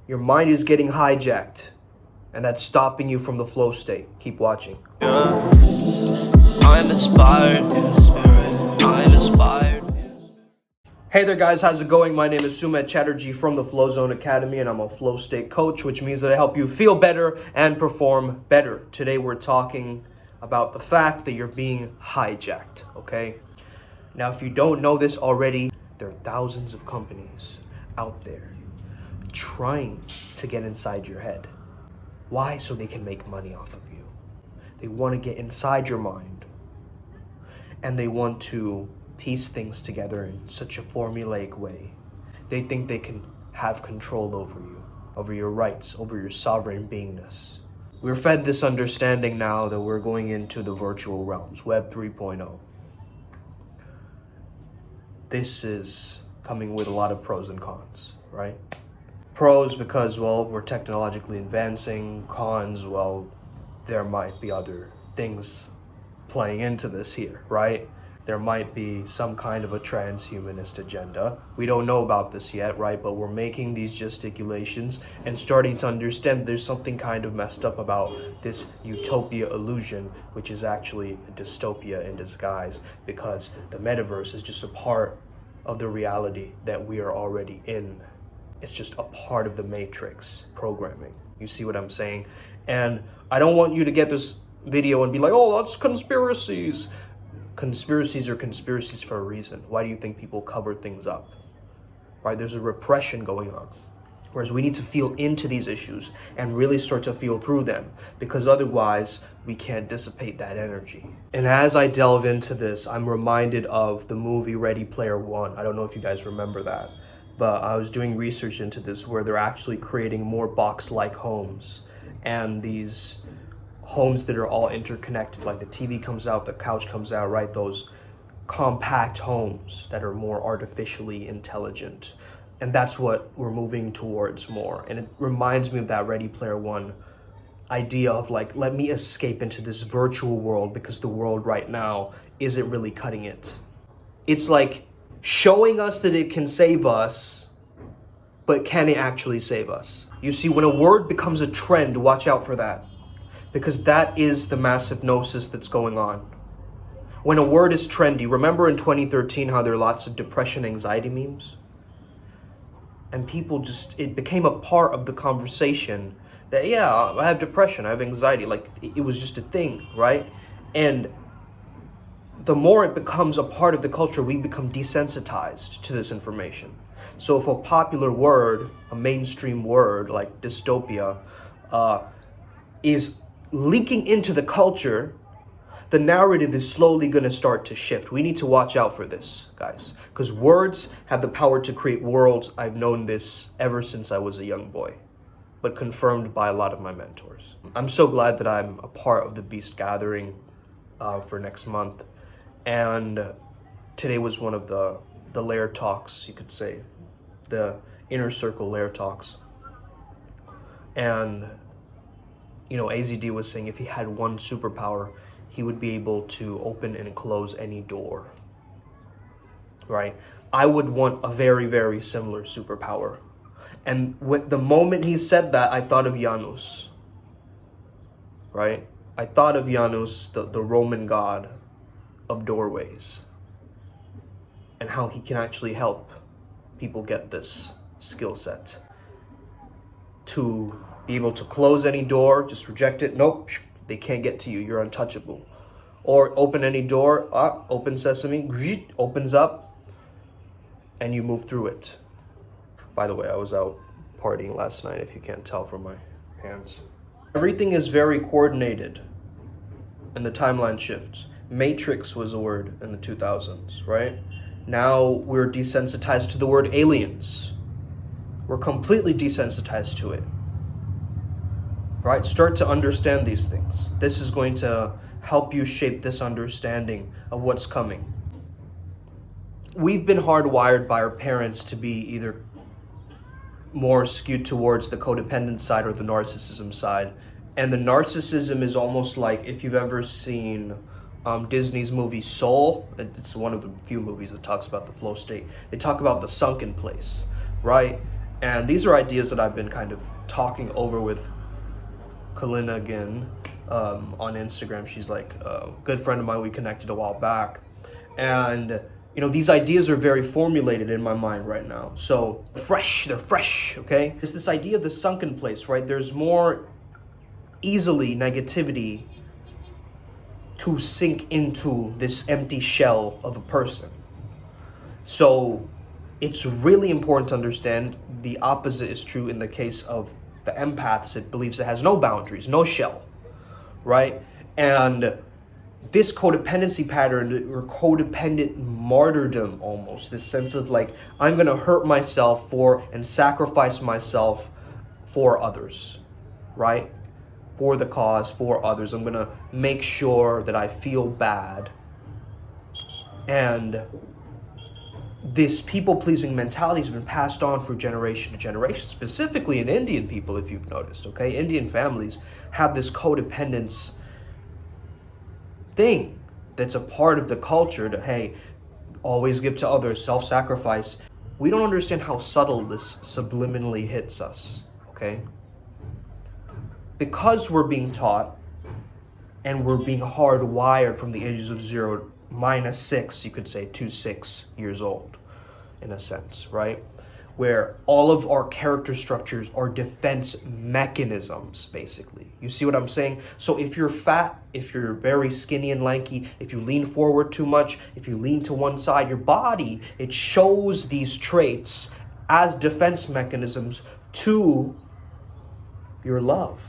Your mind is getting hijacked, and that's stopping you from the flow state. Keep watching. Yeah. I'm inspired. I'm inspired. Hey there guys, how's it going? My name is Sumit Chatterjee from the Flow Zone Academy, and I'm a flow state coach, which means that I help you feel better and perform better. Today we're talking about the fact that you're being hijacked, okay? Now, if you don't know this already, there are thousands of companies out there trying to get inside your head. Why? So they can make money off of you. They want to get inside your mind, and they want to piece things together in such a formulaic way. They think they can have control over you, over your rights, over your sovereign beingness. We're fed this understanding now that we're going into the virtual realms, Web 3.0. This is coming with a lot of pros and cons, right? Pros because, well, we're technologically advancing. Cons, well, there might be other things playing into this here, right? There might be some kind of a transhumanist agenda. We don't know about this yet, right? But we're making these gesticulations and starting to understand there's something kind of messed up about this utopia illusion, which is actually a dystopia in disguise, because the metaverse is just a part of the reality that we are already in. It's just a part of the matrix programming. You see what I'm saying? And I don't want you to get this video and be like, oh, that's conspiracies. Conspiracies are conspiracies for a reason. Why do you think people cover things up? Right? There's a repression going on. Whereas we need to feel into these issues and really start to feel through them, because otherwise we can't dissipate that energy. And as I delve into this, I'm reminded of the movie Ready Player One. I don't know if you guys remember that, but I was doing research into this where they're actually creating more box-like homes, and these homes that are all interconnected, like the TV comes out, the couch comes out, right? Those compact homes that are more artificially intelligent. And that's what we're moving towards more. And it reminds me of that Ready Player One idea of like, let me escape into this virtual world, because the world right now isn't really cutting it. It's like showing us that it can save us, but can it actually save us? You see, when a word becomes a trend, watch out for that. Because that is the massive gnosis that's going on. When a word is trendy, remember in 2013 how there are lots of depression, anxiety memes? And people just, it became a part of the conversation that, yeah, I have depression, I have anxiety. Like, it was just a thing, right? And the more it becomes a part of the culture, we become desensitized to this information. So if a popular word, a mainstream word like dystopia, is leaking into the culture, the narrative is slowly going to start to shift. We need to watch out for this, guys, because words have the power to create worlds. I've known this ever since I was a young boy, but confirmed by a lot of my mentors. I'm so glad that I'm a part of the Beast Gathering for next month, and today was one of the layer talks, you could say, the inner circle layer talks. And you know, AZD was saying if he had one superpower, he would be able to open and close any door, right? I would want a very, very similar superpower. And with the moment he said that, I thought of Janus, right? I thought of Janus, the Roman god of doorways, and how he can actually help people get this skill set to be able to close any door, just reject it. Nope, they can't get to you. You're untouchable. Or open any door, open sesame, opens up, and you move through it. By the way, I was out partying last night, if you can't tell from my hands. Everything is very coordinated, and the timeline shifts. Matrix was a word in the 2000s, right? Now we're desensitized to the word aliens. We're completely desensitized to it. Right? Start to understand these things. This is going to help you shape this understanding of what's coming. We've been hardwired by our parents to be either more skewed towards the codependent side or the narcissism side. And the narcissism is almost like, if you've ever seen Disney's movie Soul, it's one of the few movies that talks about the flow state. They talk about the sunken place, right? And these are ideas that I've been kind of talking over with Kalina again on Instagram. She's like a good friend of mine. We connected a while back. And these ideas are very formulated in my mind right now. So they're fresh, okay? It's this idea of the sunken place, right? There's more easily negativity to sink into this empty shell of a person. So it's really important to understand the opposite is true in the case of the empaths. It believes it has no boundaries, no shell, right? And this codependency pattern, or codependent martyrdom almost, this sense of like, I'm going to hurt myself for and sacrifice myself for others, right? For the cause, for others. I'm going to make sure that I feel bad. And this people-pleasing mentality has been passed on from generation to generation, specifically in Indian people, if you've noticed, okay? Indian families have this codependence thing that's a part of the culture to, hey, always give to others, self-sacrifice. We don't understand how subtle this subliminally hits us, okay? Because we're being taught and we're being hardwired from the ages of 0 -6, you could say, to 6 years old, in a sense, right? Where all of our character structures are defense mechanisms, basically. You see what I'm saying? So if you're fat, if you're very skinny and lanky, if you lean forward too much, if you lean to one side, your body, it shows these traits as defense mechanisms to your love.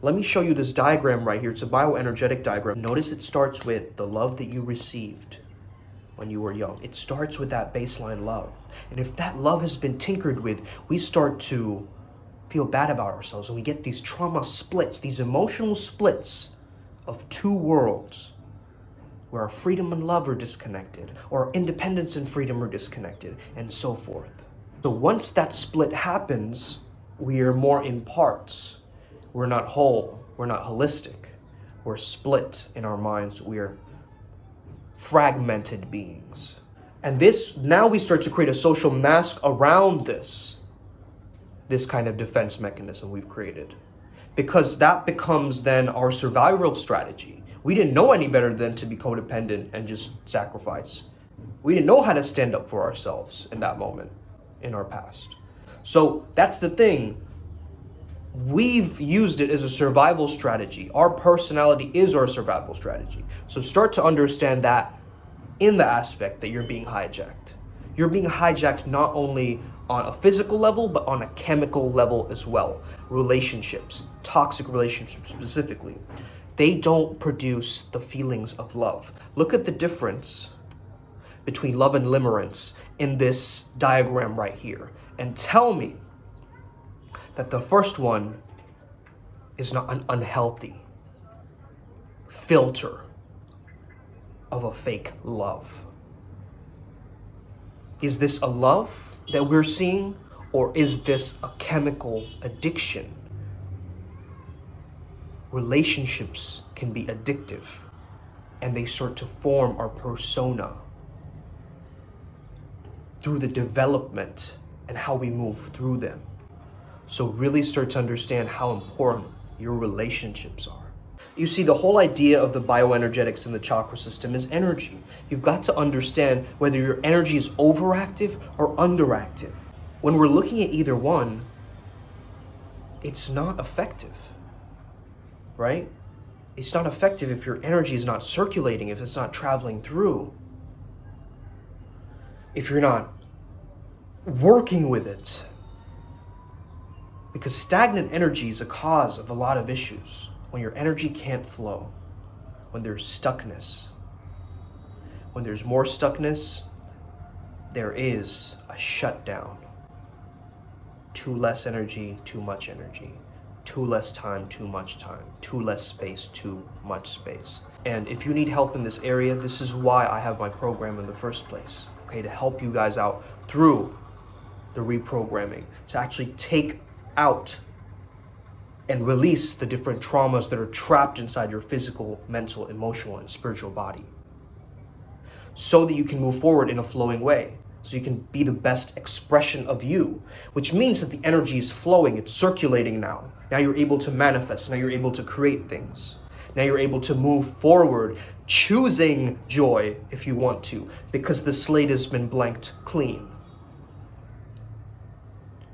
Let me show you this diagram right here. It's a bioenergetic diagram. Notice it starts with the love that you received when you were young. It starts with that baseline love. And if that love has been tinkered with, we start to feel bad about ourselves, and we get these trauma splits, these emotional splits of two worlds where our freedom and love are disconnected, or our independence and freedom are disconnected, and so forth. So once that split happens, we are more in parts. We're not whole, we're not holistic, we're split in our minds, we're fragmented beings. And now we start to create a social mask around this kind of defense mechanism we've created. Because that becomes then our survival strategy. We didn't know any better than to be codependent and just sacrifice. We didn't know how to stand up for ourselves in that moment in our past. So that's the thing. We've used it as a survival strategy. Our personality is our survival strategy. So start to understand that in the aspect that you're being hijacked. You're being hijacked not only on a physical level, but on a chemical level as well. Relationships, toxic relationships specifically, they don't produce the feelings of love. Look at the difference between love and limerence in this diagram right here. And tell me that the first one is not an unhealthy filter of a fake love. Is this a love that we're seeing, or is this a chemical addiction? Relationships can be addictive, and they start to form our persona through the development and how we move through them. So really start to understand how important your relationships are. You see, the whole idea of the bioenergetics in the chakra system is energy. You've got to understand whether your energy is overactive or underactive. When we're looking at either one, it's not effective, right? It's not effective if your energy is not circulating, if it's not traveling through, if you're not working with it. Because stagnant energy is a cause of a lot of issues. When your energy can't flow, when there's stuckness. When there's more stuckness, there is a shutdown. Too less energy, too much energy. Too less time, too much time. Too less space, too much space. And if you need help in this area, this is why I have my program in the first place, okay, to help you guys out through the reprogramming, to actually take out and release the different traumas that are trapped inside your physical, mental, emotional, and spiritual body, so that you can move forward in a flowing way, so you can be the best expression of you, which means that the energy is flowing, it's circulating now. Now you're able to manifest, now you're able to create things. Now you're able to move forward, choosing joy if you want to, because the slate has been blanked clean.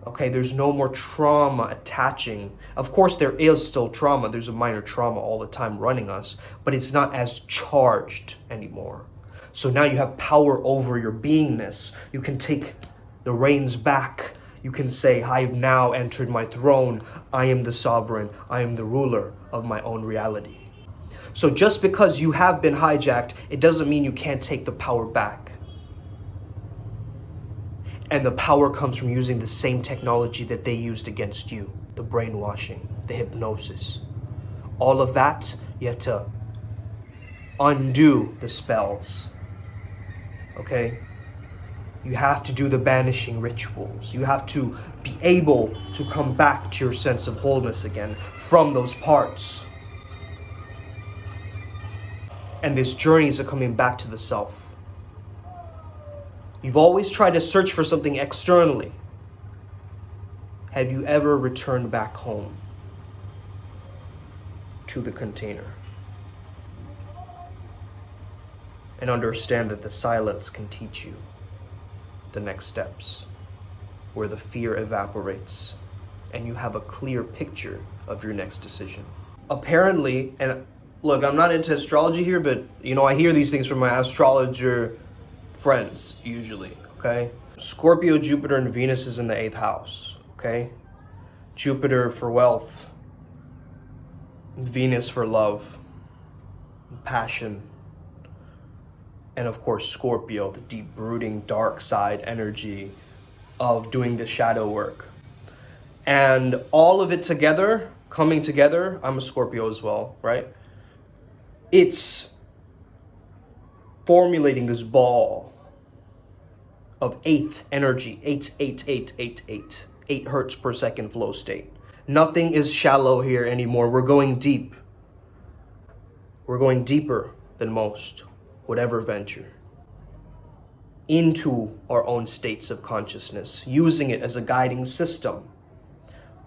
Okay, there's no more trauma attaching. Of course, there is still trauma. There's a minor trauma all the time running us, but it's not as charged anymore. So now you have power over your beingness. You can take the reins back. You can say, I've now entered my throne. I am the sovereign. I am the ruler of my own reality. So just because you have been hijacked, it doesn't mean you can't take the power back. And the power comes from using the same technology that they used against you. The brainwashing, the hypnosis. All of that, you have to undo the spells. Okay? You have to do the banishing rituals. You have to be able to come back to your sense of wholeness again from those parts. And this journey is coming back to the self. You've always tried to search for something externally. Have you ever returned back home to the container? And understand that the silence can teach you the next steps, where the fear evaporates and you have a clear picture of your next decision. Apparently, and look, I'm not into astrology here, but I hear these things from my astrologer friends usually, okay? Scorpio, Jupiter, and Venus is in the 8th house, okay? Jupiter for wealth, Venus for love, passion, and of course Scorpio, the deep brooding dark side energy of doing the shadow work. And all of it together, coming together, I'm a Scorpio as well, right? It's formulating this ball of 8th energy, 8 hertz per second flow state. Nothing is shallow here anymore. We're going deep. We're going deeper than most would ever venture into our own states of consciousness, using it as a guiding system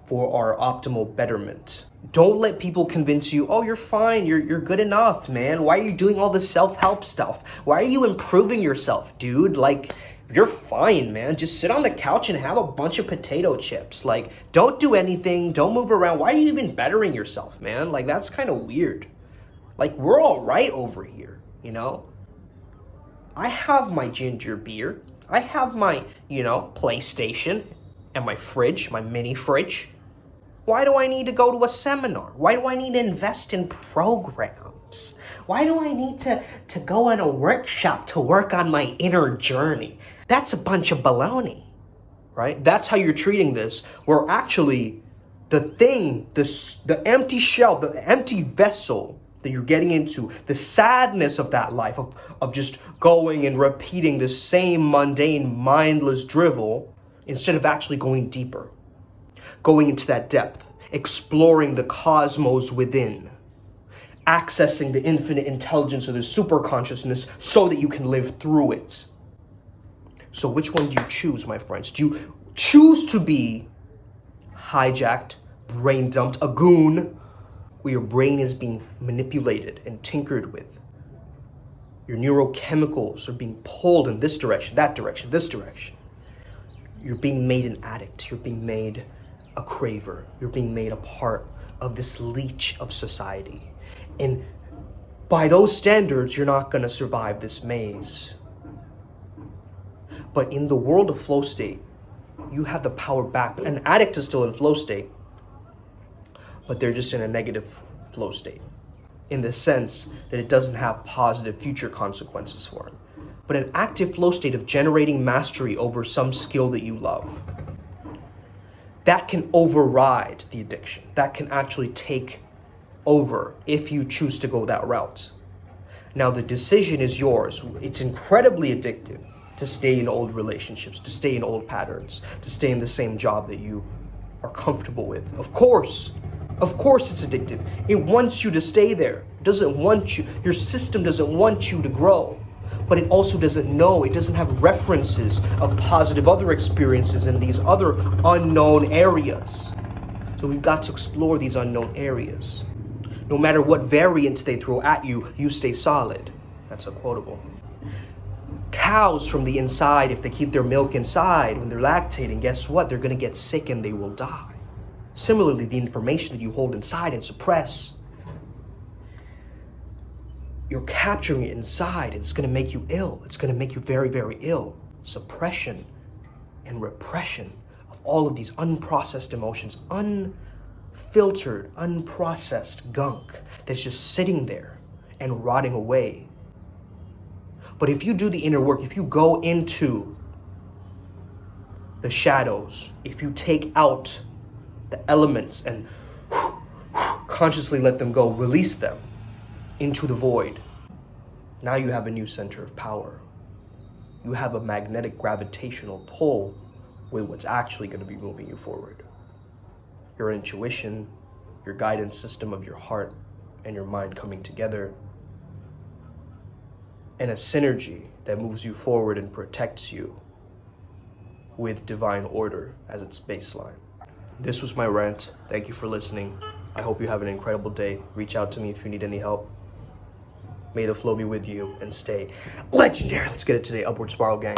for our optimal betterment. Don't let people convince you, oh, you're fine, you're good enough, man. Why are you doing all this self-help stuff? Why are you improving yourself, dude? Like, you're fine, man. Just sit on the couch and have a bunch of potato chips. Like, don't do anything, don't move around. Why are you even bettering yourself, man? Like, that's kind of weird. Like, we're all right over here, I have my ginger beer. I have my, PlayStation and my fridge, my mini fridge. Why do I need to go to a seminar? Why do I need to invest in programs? Why do I need to go on a workshop to work on my inner journey? That's a bunch of baloney, right? That's how you're treating this, where actually the thing, the empty shell, the empty vessel that you're getting into, the sadness of that life, of just going and repeating the same mundane, mindless drivel, instead of actually going deeper, going into that depth, exploring the cosmos within, accessing the infinite intelligence of the super consciousness so that you can live through it. So which one do you choose, my friends? Do you choose to be hijacked, brain dumped, a goon, where your brain is being manipulated and tinkered with? Your neurochemicals are being pulled in this direction, that direction, this direction. You're being made an addict. You're being made a craver. You're being made a part of this leech of society. And by those standards, you're not going to survive this maze. But in the world of flow state, you have the power back. An addict is still in flow state, but they're just in a negative flow state, in the sense that it doesn't have positive future consequences for him. But an active flow state of generating mastery over some skill that you love, that can override the addiction. That can actually take over if you choose to go that route. Now, the decision is yours. It's incredibly addictive to stay in old relationships, to stay in old patterns, to stay in the same job that you are comfortable with. Of course it's addictive. It wants you to stay there. It doesn't want you, your system doesn't want you to grow. but it also doesn't know. It doesn't have references of positive other experiences in these other unknown areas. So we've got to explore these unknown areas. No matter what variant they throw at you, you stay solid. That's a quotable. Cows from the inside, if they keep their milk inside when they're lactating, guess what? They're going to get sick and they will die. Similarly, the information that you hold inside and suppress, you're capturing it inside and it's going to make you ill. It's going to make you very, very ill. Suppression and repression of all of these unprocessed emotions, unfiltered, unprocessed gunk that's just sitting there and rotting away. But if you do the inner work, if you go into the shadows, if you take out the elements and consciously let them go, release them into the void, now you have a new center of power. You have a magnetic gravitational pull with what's actually going to be moving you forward. Your intuition, your guidance system of your heart and your mind coming together, and a synergy that moves you forward and protects you with divine order as its baseline. This was my rant. Thank you for listening. I hope you have an incredible day. Reach out to me if you need any help. May the flow be with you and stay legendary. Let's get it today, Upward Spiral Gang.